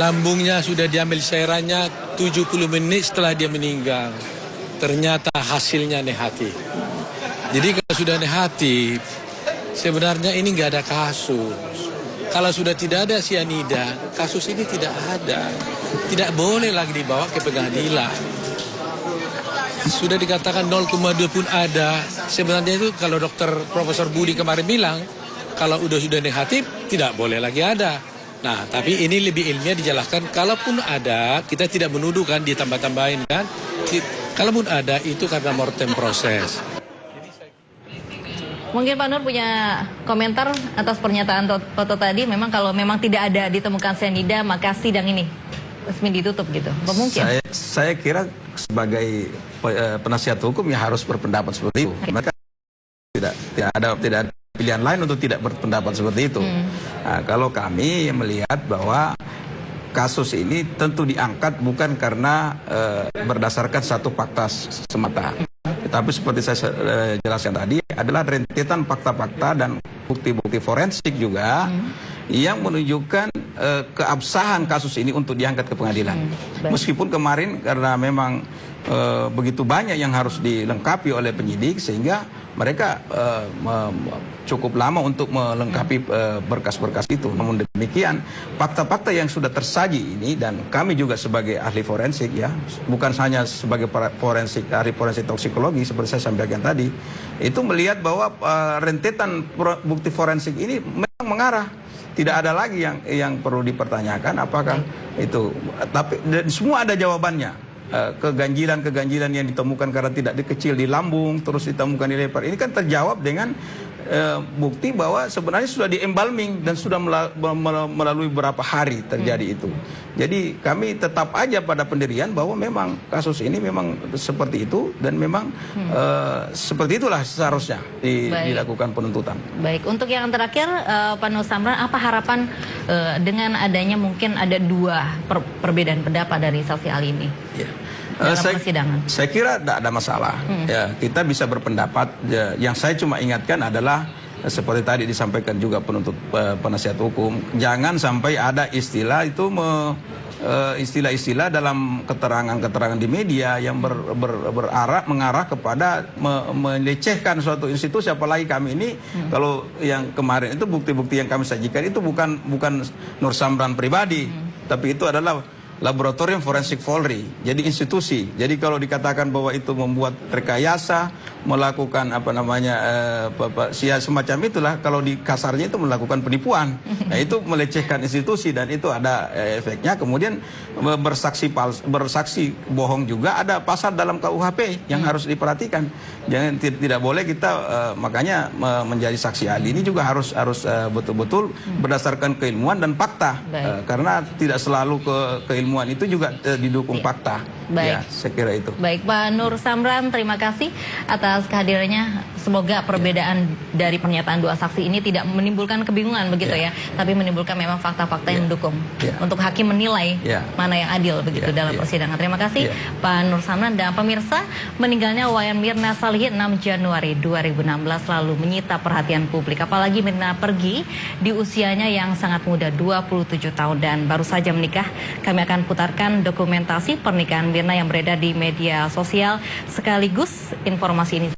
lambungnya sudah diambil cairannya 70 menit setelah dia meninggal. Ternyata hasilnya negatif. Jadi kalau sudah negatif, sebenarnya ini nggak ada kasus. Kalau sudah tidak ada sianida, kasus ini tidak ada. Tidak boleh lagi dibawa ke pengadilan. Sudah dikatakan 0,2 pun ada. Sebenarnya itu kalau dokter Profesor Budi kemarin bilang, kalau sudah negatif, tidak boleh lagi ada. Nah, tapi ini lebih ilmiah dijelaskan, kalaupun ada, kita tidak menuduh kan, ditambah-tambahin kan. Kalaupun ada, itu karena mortem proses. Mungkin Pak Nur punya komentar atas pernyataan Toto tadi, memang kalau memang tidak ada ditemukan sianida, maka sidang ini resmi ditutup gitu. Mungkin. Saya kira sebagai penasihat hukum ya harus berpendapat seperti itu. Mereka tidak ada pilihan lain untuk tidak berpendapat seperti itu. Nah, kalau kami melihat bahwa kasus ini tentu diangkat bukan karena berdasarkan satu fakta semata, tetapi seperti saya jelaskan tadi adalah rentetan fakta-fakta dan bukti-bukti forensik juga yang menunjukkan keabsahan kasus ini untuk diangkat ke pengadilan. Meskipun kemarin karena memang begitu banyak yang harus dilengkapi oleh penyidik sehingga mereka cukup lama untuk melengkapi berkas-berkas itu. Namun demikian, fakta-fakta yang sudah tersaji ini, dan kami juga sebagai ahli forensik ya, bukan hanya sebagai ahli forensik toksikologi seperti saya sampaikan tadi, itu melihat bahwa rentetan bukti forensik ini memang mengarah. Tidak ada lagi yang perlu dipertanyakan apakah itu, tapi semua ada jawabannya. Keganjilan-keganjilan yang ditemukan karena tidak dikecil di lambung, terus ditemukan di leher, ini kan terjawab dengan bukti bahwa sebenarnya sudah di-embalming dan sudah melalui beberapa hari terjadi itu. Jadi kami tetap aja pada pendirian bahwa memang kasus ini memang seperti itu dan memang seperti itulah seharusnya dilakukan penuntutan. Baik, untuk yang terakhir Pak Nur Samran, apa harapan dengan adanya mungkin ada dua perbedaan pendapat dari saksi ahli ini? Ya. Saya kira tidak ada masalah. Ya, kita bisa berpendapat. Yang saya cuma ingatkan adalah seperti tadi disampaikan juga penuntut penasihat hukum, jangan sampai ada istilah itu istilah-istilah dalam keterangan-keterangan di media yang mengarah kepada melecehkan suatu institusi. Apalagi kami ini kalau yang kemarin itu bukti-bukti yang kami sajikan itu bukan Nur Samran pribadi, tapi itu adalah Laboratorium Forensik Polri, jadi institusi. Jadi kalau dikatakan bahwa itu membuat rekayasa, melakukan semacam itulah, kalau di kasarnya itu melakukan penipuan. Nah, itu melecehkan institusi dan itu ada efeknya. Kemudian bersaksi bohong juga ada pasal dalam KUHP yang harus diperhatikan. Jangan tidak boleh kita makanya menjadi saksi ahli ini juga harus betul-betul berdasarkan keilmuan dan fakta. Karena tidak selalu keilmuan itu juga didukung fakta. Baik. Ya, saya kira itu. Baik, Pak Nur Samran, terima kasih atas kehadirannya. Semoga perbedaan dari pernyataan dua saksi ini tidak menimbulkan kebingungan begitu ya, tapi menimbulkan memang fakta-fakta yang mendukung untuk hakim menilai mana yang adil begitu dalam persidangan. Terima kasih Pak Nur Samran. Dan pemirsa, meninggalnya Wayan Mirna Salihin 6 Januari 2016 lalu menyita perhatian publik. Apalagi Mirna pergi di usianya yang sangat muda, 27 tahun dan baru saja menikah. Kami akan putarkan dokumentasi pernikahan Mirna yang beredar di media sosial sekaligus informasi ini.